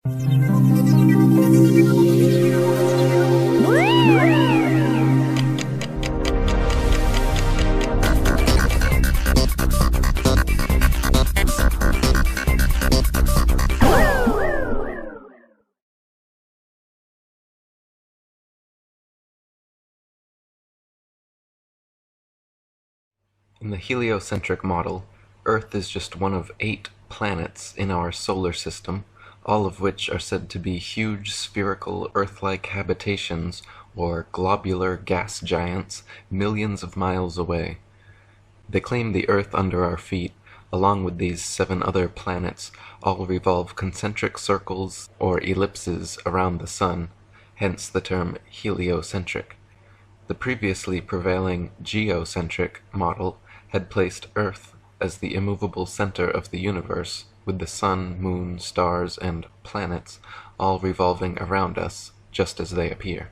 In the heliocentric model, Earth is just one of 8 planets in our solar system, all of which are said to be huge spherical Earth-like habitations or globular gas giants millions of miles away. They claim the Earth under our feet, along with these 7 other planets, all revolve concentric circles or ellipses around the Sun, hence the term heliocentric. The previously prevailing geocentric model had placed Earth as the immovable center of the universe, with the sun, moon, stars, and planets all revolving around us, just as they appear.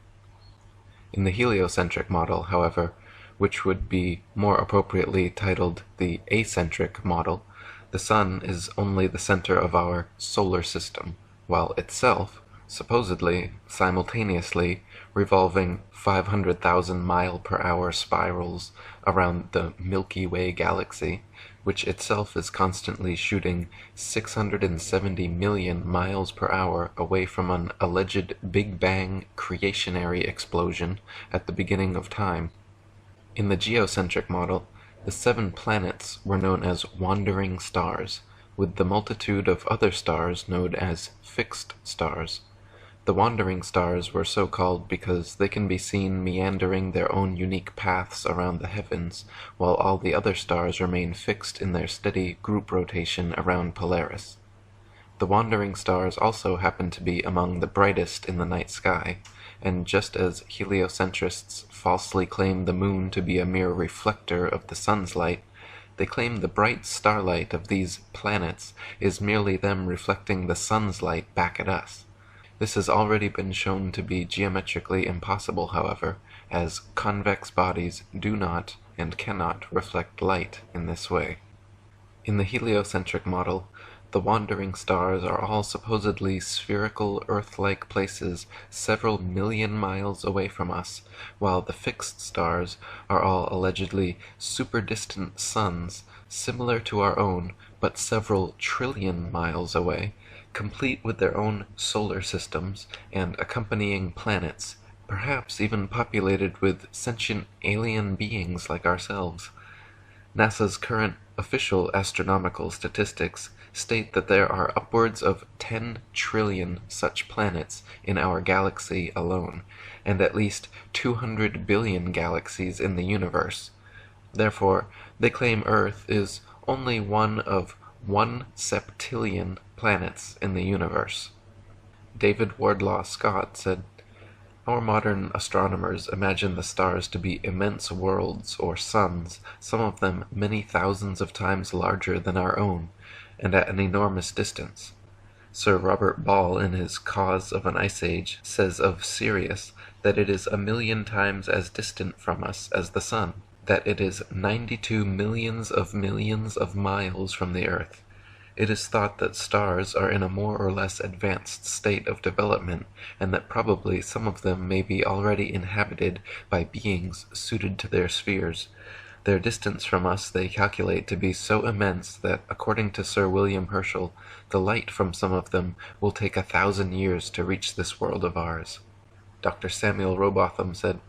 In the heliocentric model, however, which would be more appropriately titled the acentric model, the sun is only the center of our solar system, while itself, supposedly, simultaneously, revolving 500,000 mile-per-hour spirals around the Milky Way galaxy, which itself is constantly shooting 670 million miles per hour away from an alleged Big Bang creationary explosion at the beginning of time. In the geocentric model, the 7 planets were known as wandering stars, with the multitude of other stars known as fixed stars. The wandering stars were so called because they can be seen meandering their own unique paths around the heavens, while all the other stars remain fixed in their steady group rotation around Polaris. The wandering stars also happen to be among the brightest in the night sky, and just as heliocentrists falsely claim the moon to be a mere reflector of the sun's light, they claim the bright starlight of these planets is merely them reflecting the sun's light back at us. This has already been shown to be geometrically impossible, however, as convex bodies do not and cannot reflect light in this way. In the heliocentric model, the wandering stars are all supposedly spherical Earth-like places several million miles away from us, while the fixed stars are all allegedly super-distant suns, similar to our own, but several trillion miles away, complete with their own solar systems and accompanying planets, perhaps even populated with sentient alien beings like ourselves. NASA's current official astronomical statistics state that there are upwards of 10 trillion such planets in our galaxy alone, and at least 200 billion galaxies in the universe. Therefore, they claim Earth is only one of 1 septillion planets in the universe. David Wardlaw Scott said, "Our modern astronomers imagine the stars to be immense worlds or suns, some of them many thousands of times larger than our own, and at an enormous distance. Sir Robert Ball, in his Cause of an Ice Age, says of Sirius that it is 1,000,000 times as distant from us as the sun, that it is 92 millions of miles from the earth. It is thought that stars are in a more or less advanced state of development, and that probably some of them may be already inhabited by beings suited to their spheres. Their distance from us they calculate to be so immense that, according to Sir William Herschel, the light from some of them will take 1,000 years to reach this world of ours." Dr. Samuel Robotham said,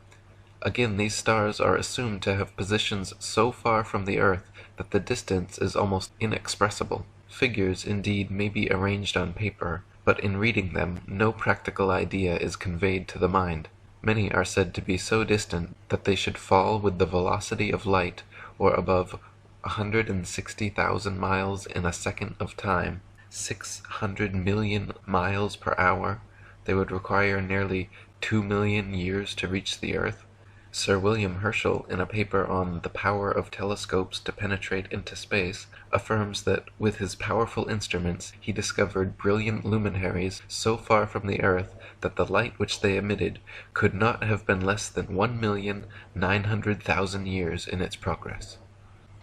"Again, these stars are assumed to have positions so far from the Earth that the distance is almost inexpressible. Figures, indeed, may be arranged on paper, but in reading them no practical idea is conveyed to the mind. Many are said to be so distant that they should fall with the velocity of light, or above 160,000 miles in a second of time, 600 million miles per hour. They would require nearly 2 million years to reach the Earth." Sir William Herschel, in a paper on the power of telescopes to penetrate into space, affirms that with his powerful instruments he discovered brilliant luminaries so far from the Earth that the light which they emitted could not have been less than 1,900,000 years in its progress.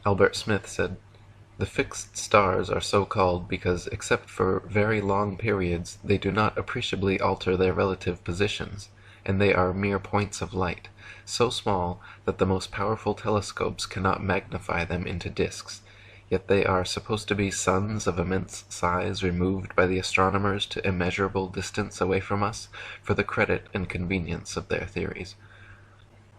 Albert Smith said, The fixed stars are so called because, except for very long periods, they do not appreciably alter their relative positions, and they are mere points of light, so small that the most powerful telescopes cannot magnify them into disks, yet they are supposed to be suns of immense size removed by the astronomers to immeasurable distance away from us for the credit and convenience of their theories.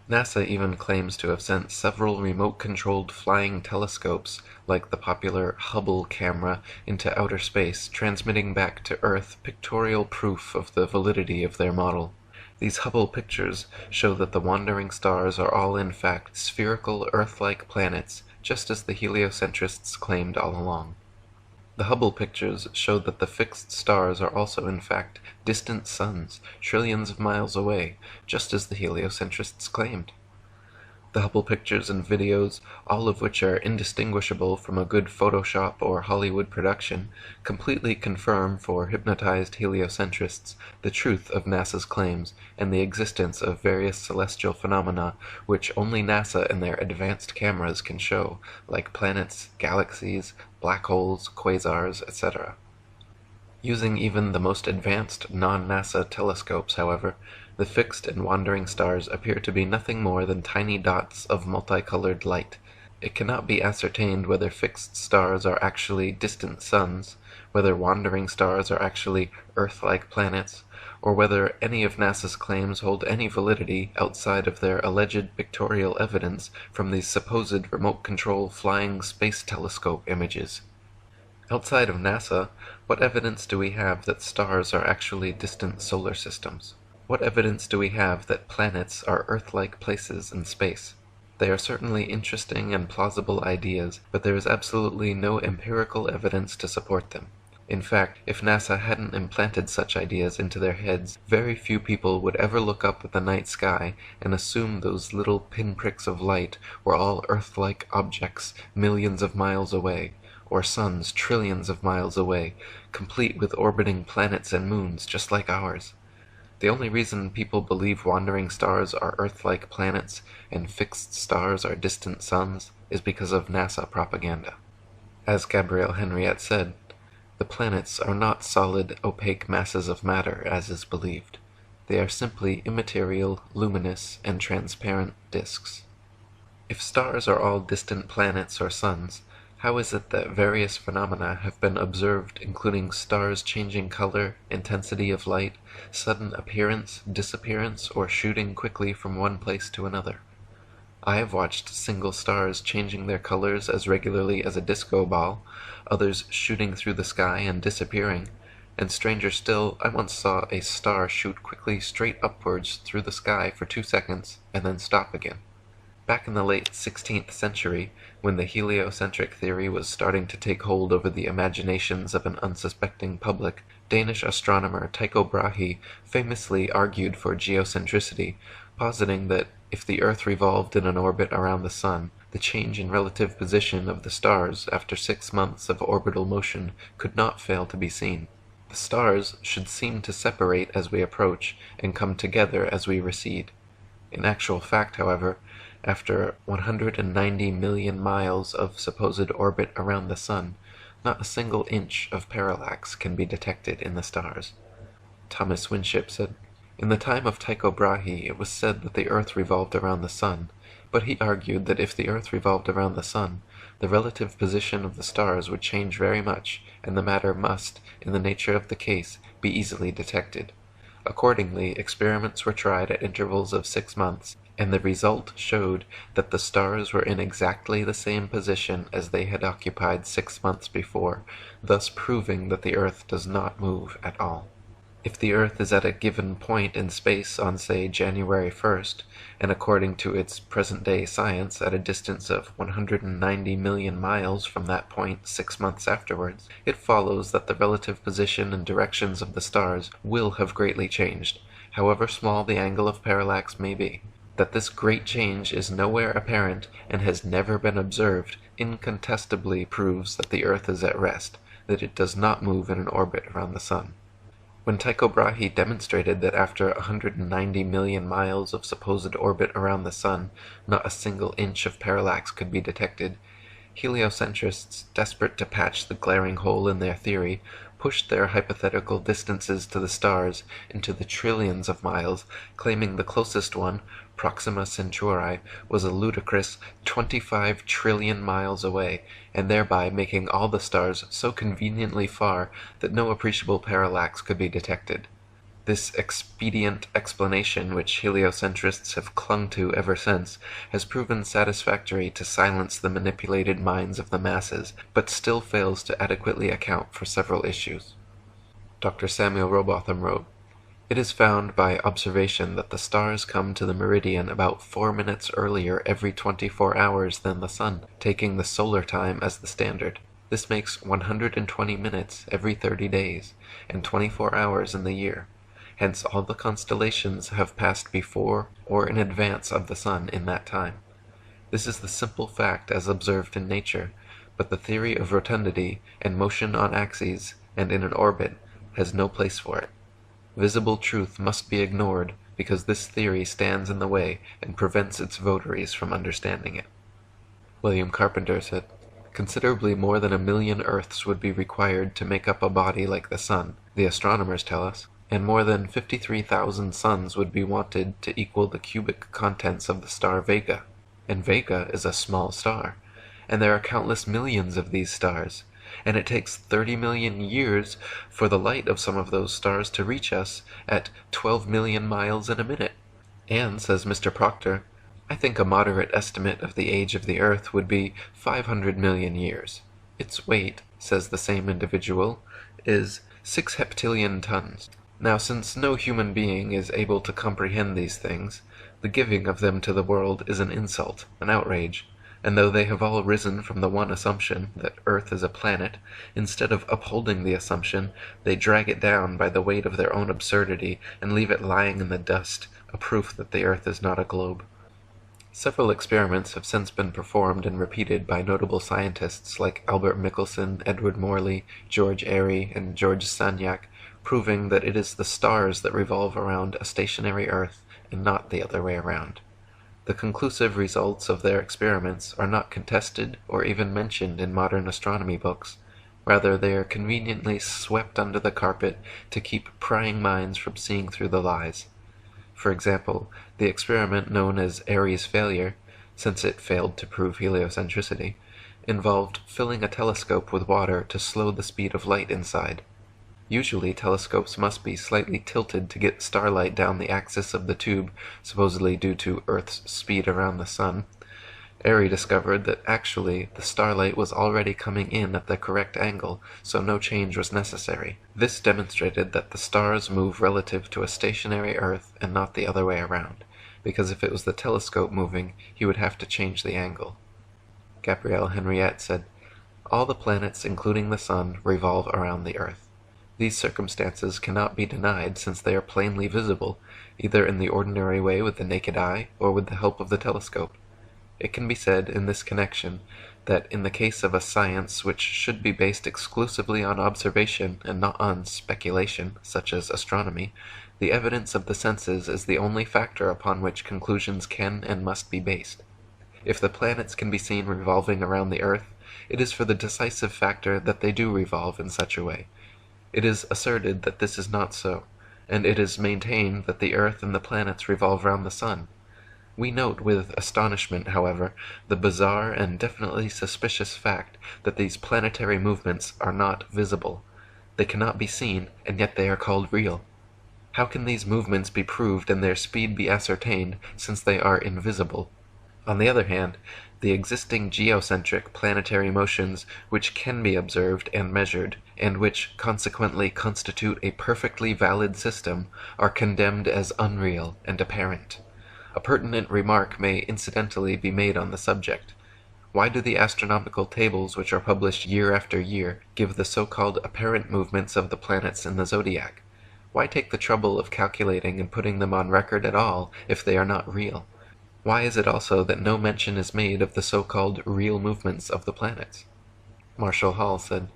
NASA even claims to have sent several remote-controlled flying telescopes, like the popular Hubble camera, into outer space, transmitting back to Earth pictorial proof of the validity of their model. These Hubble pictures show that the wandering stars are all in fact spherical Earth-like planets, just as the heliocentrists claimed all along. The Hubble pictures showed that the fixed stars are also in fact distant suns, trillions of miles away, just as the heliocentrists claimed. The Hubble pictures and videos, all of which are indistinguishable from a good Photoshop or Hollywood production, completely confirm for hypnotized heliocentrists the truth of NASA's claims and the existence of various celestial phenomena which only NASA and their advanced cameras can show, like planets, galaxies, black holes, quasars, etc. Using even the most advanced non-NASA telescopes, however, the fixed and wandering stars appear to be nothing more than tiny dots of multicolored light. It cannot be ascertained whether fixed stars are actually distant suns, whether wandering stars are actually Earth-like planets, or whether any of NASA's claims hold any validity outside of their alleged pictorial evidence from these supposed remote-control flying space telescope images. Outside of NASA, what evidence do we have that stars are actually distant solar systems? What evidence do we have that planets are Earth-like places in space? They are certainly interesting and plausible ideas, but there is absolutely no empirical evidence to support them. In fact, if NASA hadn't implanted such ideas into their heads, very few people would ever look up at the night sky and assume those little pinpricks of light were all Earth-like objects millions of miles away, or suns trillions of miles away, complete with orbiting planets and moons just like ours. The only reason people believe wandering stars are Earth-like planets and fixed stars are distant suns is because of NASA propaganda. As Gabrielle Henriette said, the planets are not solid, opaque masses of matter, as is believed. They are simply immaterial, luminous, and transparent disks. If stars are all distant planets or suns, how is it that various phenomena have been observed, including stars changing color, intensity of light, sudden appearance, disappearance, or shooting quickly from one place to another? I have watched single stars changing their colors as regularly as a disco ball, others shooting through the sky and disappearing, and stranger still, I once saw a star shoot quickly straight upwards through the sky for 2 seconds and then stop again. Back in the late 16th century, when the heliocentric theory was starting to take hold over the imaginations of an unsuspecting public, Danish astronomer Tycho Brahe famously argued for geocentricity, positing that if the Earth revolved in an orbit around the Sun, the change in relative position of the stars after 6 months of orbital motion could not fail to be seen. The stars should seem to separate as we approach and come together as we recede. In actual fact, however, after 190 million miles of supposed orbit around the Sun, not a single inch of parallax can be detected in the stars. Thomas Winship said, "In the time of Tycho Brahe it was said that the Earth revolved around the Sun, but he argued that if the Earth revolved around the Sun, the relative position of the stars would change very much, and the matter must, in the nature of the case, be easily detected. Accordingly, experiments were tried at intervals of 6 months, and the result showed that the stars were in exactly the same position as they had occupied 6 months before, thus proving that the Earth does not move at all. If the Earth is at a given point in space on, say, January 1st, and according to its present-day science at a distance of 190 million miles from that point 6 months afterwards, it follows that the relative position and directions of the stars will have greatly changed, however small the angle of parallax may be. That this great change is nowhere apparent and has never been observed incontestably proves that the Earth is at rest, that it does not move in an orbit around the Sun. When Tycho Brahe demonstrated that after 190 million miles of supposed orbit around the Sun, not a single inch of parallax could be detected, Heliocentrists, desperate to patch the glaring hole in their theory, pushed their hypothetical distances to the stars into the trillions of miles, claiming the closest one, Proxima Centauri, was a ludicrous 25 trillion miles away, and thereby making all the stars so conveniently far that no appreciable parallax could be detected. This expedient explanation, which heliocentrists have clung to ever since, has proven satisfactory to silence the manipulated minds of the masses, but still fails to adequately account for several issues. Dr. Samuel Robotham wrote, "It is found by observation that the stars come to the meridian about 4 minutes earlier every 24 hours than the sun, taking the solar time as the standard. This makes 120 minutes every 30 days, and 24 hours in the year. Hence all the constellations have passed before or in advance of the sun in that time. This is the simple fact as observed in nature, but the theory of rotundity and motion on axes and in an orbit has no place for it. Visible truth must be ignored because this theory stands in the way and prevents its votaries from understanding it." William Carpenter said, "Considerably more than 1,000,000 Earths would be required to make up a body like the sun, the astronomers tell us, and more than 53,000 suns would be wanted to equal the cubic contents of the star Vega. And Vega is a small star, and there are countless millions of these stars, and it takes 30 million years for the light of some of those stars to reach us at 12 million miles in a minute. And, says Mr. Proctor, I think a moderate estimate of the age of the Earth would be 500 million years. Its weight, says the same individual, is 6 heptillion tons. Now, since no human being is able to comprehend these things, the giving of them to the world is an insult, an outrage, and though they have all risen from the one assumption that Earth is a planet, instead of upholding the assumption, they drag it down by the weight of their own absurdity and leave it lying in the dust, a proof that the Earth is not a globe. Several experiments have since been performed and repeated by notable scientists like Albert Michelson, Edward Morley, George Airy, and George Sagnac, proving that it is the stars that revolve around a stationary Earth and not the other way around. The conclusive results of their experiments are not contested or even mentioned in modern astronomy books. Rather, they are conveniently swept under the carpet to keep prying minds from seeing through the lies. For example, the experiment known as Airy's failure, since it failed to prove heliocentricity, involved filling a telescope with water to slow the speed of light inside. Usually, telescopes must be slightly tilted to get starlight down the axis of the tube, supposedly due to Earth's speed around the sun. Airy discovered that actually the starlight was already coming in at the correct angle, so no change was necessary. This demonstrated that the stars move relative to a stationary Earth and not the other way around, because if it was the telescope moving, he would have to change the angle. Gabrielle Henriette said, "All the planets, including the sun, revolve around the Earth. These circumstances cannot be denied since they are plainly visible, either in the ordinary way with the naked eye or with the help of the telescope. It can be said in this connection that in the case of a science which should be based exclusively on observation and not on speculation, such as astronomy, the evidence of the senses is the only factor upon which conclusions can and must be based. If the planets can be seen revolving around the Earth, it is for the decisive factor that they do revolve in such a way. It is asserted that this is not so, and it is maintained that the Earth and the planets revolve round the sun. We note with astonishment, however, the bizarre and definitely suspicious fact that these planetary movements are not visible. They cannot be seen, and yet they are called real. How can these movements be proved and their speed be ascertained, since they are invisible? On the other hand, the existing geocentric planetary motions which can be observed and measured, and which consequently constitute a perfectly valid system, are condemned as unreal and apparent. A pertinent remark may incidentally be made on the subject. Why do the astronomical tables which are published year after year give the so-called apparent movements of the planets in the zodiac? Why take the trouble of calculating and putting them on record at all if they are not real? Why is it also that no mention is made of the so-called real movements of the planets? Marshall Hall said,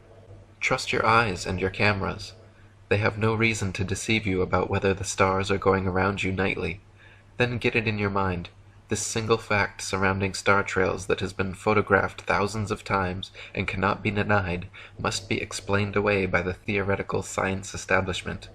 "Trust your eyes and your cameras. They have no reason to deceive you about whether the stars are going around you nightly. Then get it in your mind. This single fact surrounding star trails that has been photographed thousands of times and cannot be denied must be explained away by the theoretical science establishment.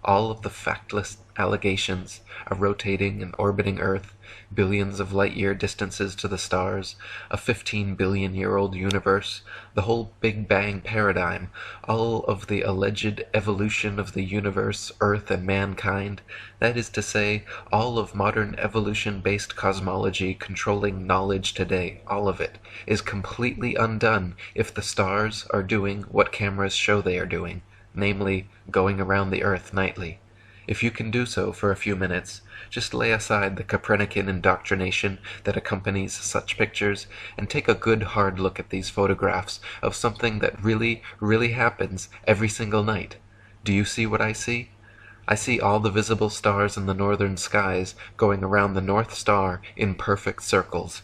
All of the factless allegations, a rotating and orbiting Earth, billions of light-year distances to the stars, a 15-billion-year-old universe, the whole Big Bang paradigm, all of the alleged evolution of the universe, Earth, and mankind, that is to say, all of modern evolution-based cosmology controlling knowledge today, all of it, is completely undone if the stars are doing what cameras show they are doing, namely, going around the Earth nightly. If you can do so for a few minutes, just lay aside the Copernican indoctrination that accompanies such pictures and take a good hard look at these photographs of something that really, really happens every single night. Do you see what I see? I see all the visible stars in the northern skies going around the North Star in perfect circles.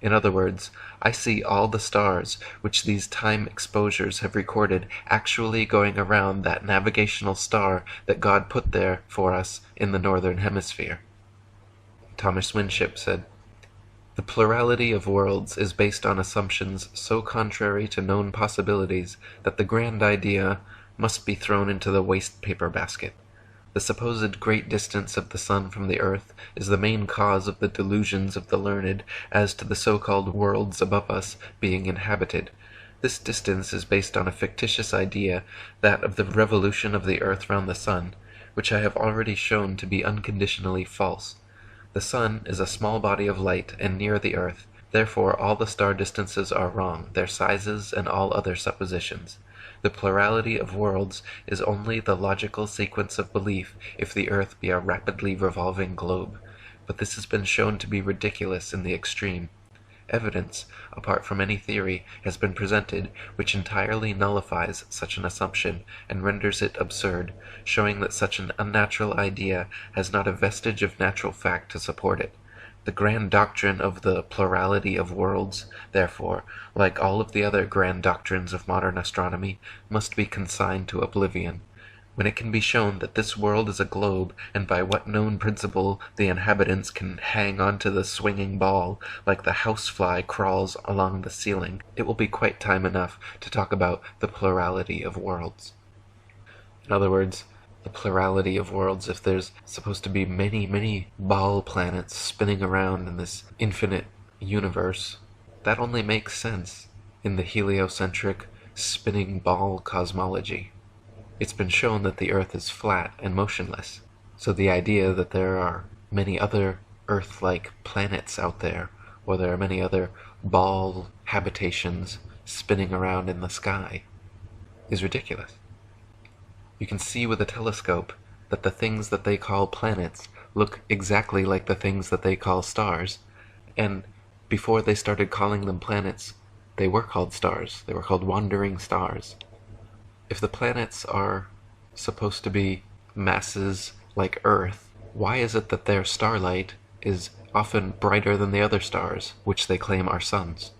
In other words, I see all the stars which these time exposures have recorded actually going around that navigational star that God put there for us in the northern hemisphere. Thomas Winship said, "The plurality of worlds is based on assumptions so contrary to known possibilities that the grand idea must be thrown into the waste paper basket. The supposed great distance of the sun from the earth is the main cause of the delusions of the learned as to the so-called worlds above us being inhabited. This distance is based on a fictitious idea, that of the revolution of the earth round the sun, which I have already shown to be unconditionally false. The sun is a small body of light and near the earth, therefore all the star distances are wrong, their sizes and all other suppositions. The plurality of worlds is only the logical sequence of belief if the earth be a rapidly revolving globe, but this has been shown to be ridiculous in the extreme. Evidence, apart from any theory, has been presented which entirely nullifies such an assumption and renders it absurd, showing that such an unnatural idea has not a vestige of natural fact to support it. The grand doctrine of the plurality of worlds, therefore, like all of the other grand doctrines of modern astronomy, must be consigned to oblivion. When it can be shown that this world is a globe, and by what known principle the inhabitants can hang onto the swinging ball, like the housefly crawls along the ceiling, it will be quite time enough to talk about the plurality of worlds. In other words, the plurality of worlds, if there's supposed to be many, many ball planets spinning around in this infinite universe, that only makes sense in the heliocentric spinning ball cosmology. It's been shown that the Earth is flat and motionless, so the idea that there are many other Earth-like planets out there, or there are many other ball habitations spinning around in the sky, is ridiculous. You can see with a telescope that the things that they call planets look exactly like the things that they call stars, and before they started calling them planets, they were called stars. They were called wandering stars. If the planets are supposed to be masses like Earth, why is it that their starlight is often brighter than the other stars, which they claim are suns?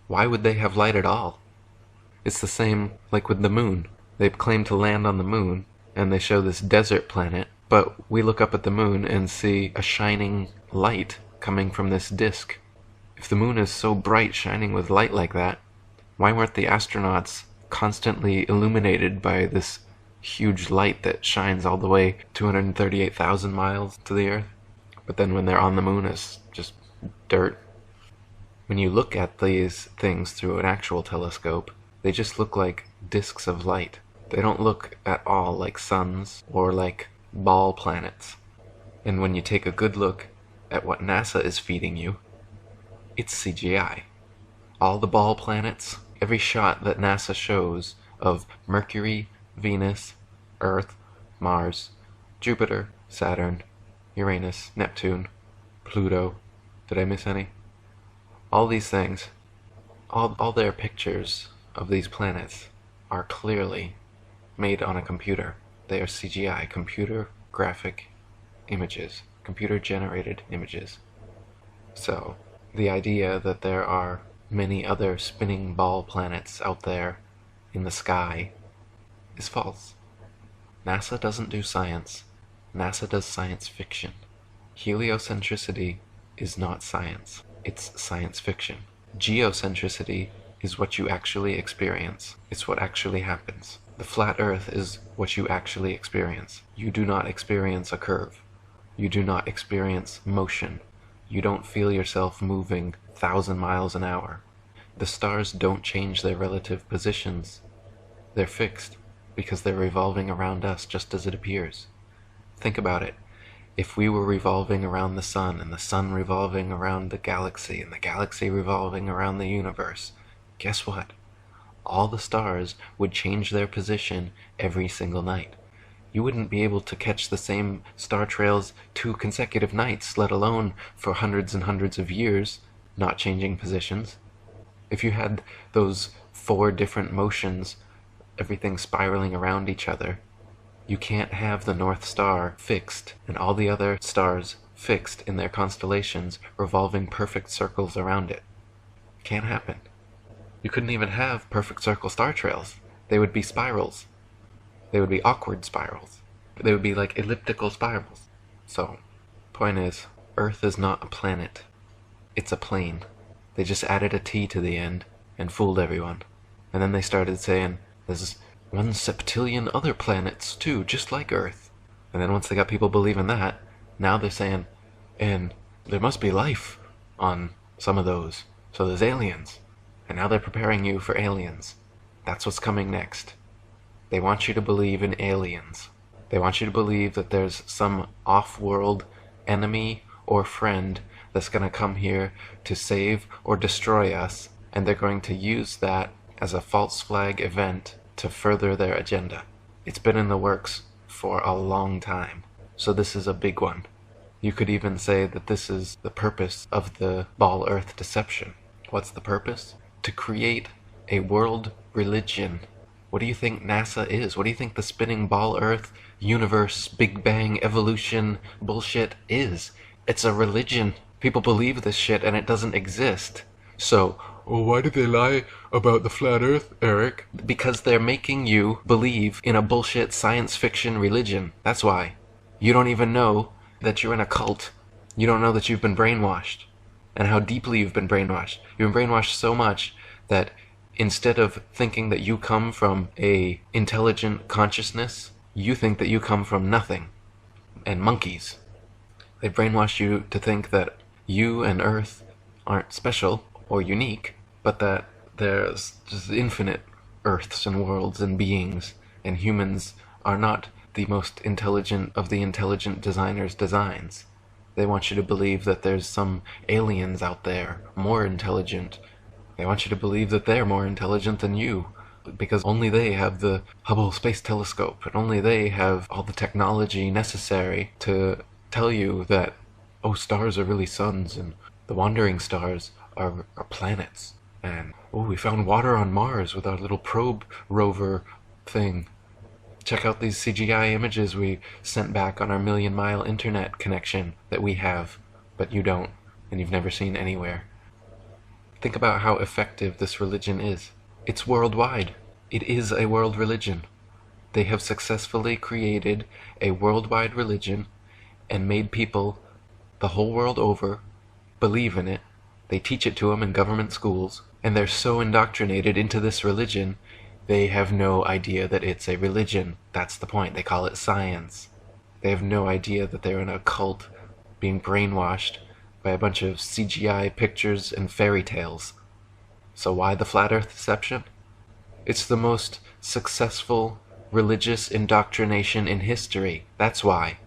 Why would they have light at all? It's the same like with the moon. They claim to land on the moon, and they show this desert planet, but we look up at the moon and see a shining light coming from this disk. If the moon is so bright, shining with light like that, why weren't the astronauts constantly illuminated by this huge light that shines all the way 238,000 miles to the Earth? But then when they're on the moon, it's just dirt. When you look at these things through an actual telescope, they just look like disks of light. They don't look at all like suns or like ball planets. And when you take a good look at what NASA is feeding you, it's CGI. All the ball planets, every shot that NASA shows of Mercury, Venus, Earth, Mars, Jupiter, Saturn, Uranus, Neptune, Pluto, did I miss any? All these things, all their pictures of these planets are clearly made on a computer. They are CGI, computer graphic images, computer generated images. So, the idea that there are many other spinning ball planets out there in the sky is false. NASA doesn't do science. NASA does science fiction. Heliocentricity is not science. It's science fiction. Geocentricity is what you actually experience. It's what actually happens. The flat Earth is what you actually experience. You do not experience a curve. You do not experience motion. You don't feel yourself moving 1,000 miles an hour. The stars don't change their relative positions. They're fixed because they're revolving around us just as it appears. Think about it. If we were revolving around the sun, and the sun revolving around the galaxy, and the galaxy revolving around the universe, guess what? All the stars would change their position every single night. You wouldn't be able to catch the same star trails 2 consecutive nights, let alone for hundreds and hundreds of years, not changing positions. If you had those 4 different motions, everything spiraling around each other, you can't have the North Star fixed and all the other stars fixed in their constellations revolving perfect circles around it. Can't happen. You couldn't even have perfect circle star trails. They would be spirals. They would be awkward spirals. They would be like elliptical spirals. So, point is, Earth is not a planet. It's a plane. They just added a T to the end and fooled everyone. And then they started saying, there's 1 septillion other planets too, just like Earth. And then once they got people believing that, now they're saying, and there must be life on some of those. So there's aliens. And now they're preparing you for aliens. That's what's coming next. They want you to believe in aliens. They want you to believe that there's some off-world enemy or friend that's going to come here to save or destroy us, and they're going to use that as a false flag event to further their agenda. It's been in the works for a long time, so this is a big one. You could even say that this is the purpose of the Ball Earth deception. What's the purpose? To create a world religion. What do you think NASA is? What do you think the spinning ball Earth, universe, Big Bang, evolution bullshit is? It's a religion. People believe this shit and it doesn't exist. So, why did they lie about the flat Earth, Eric? Because they're making you believe in a bullshit science fiction religion. That's why. You don't even know that you're in a cult. You don't know that you've been brainwashed. And how deeply you've been brainwashed. You've been brainwashed so much that instead of thinking that you come from a intelligent consciousness, you think that you come from nothing. And monkeys. They brainwash you to think that you and Earth aren't special or unique, but that there's just infinite Earths and worlds and beings, and humans are not the most intelligent of the intelligent designers' designs. They want you to believe that there's some aliens out there, more intelligent. They want you to believe that they're more intelligent than you, because only they have the Hubble Space Telescope, and only they have all the technology necessary to tell you that, oh, stars are really suns, and the wandering stars are planets, and oh, we found water on Mars with our little probe rover thing. Check out these CGI images we sent back on our million-mile internet connection that we have, but you don't, and you've never seen anywhere. Think about how effective this religion is. It's worldwide. It is a world religion. They have successfully created a worldwide religion and made people the whole world over believe in it. They teach it to them in government schools, and they're so indoctrinated into this religion, they have no idea that it's a religion. That's the point. They call it science. They have no idea that they're in a cult being brainwashed by a bunch of CGI pictures and fairy tales. So why the flat Earth deception? It's the most successful religious indoctrination in history. That's why.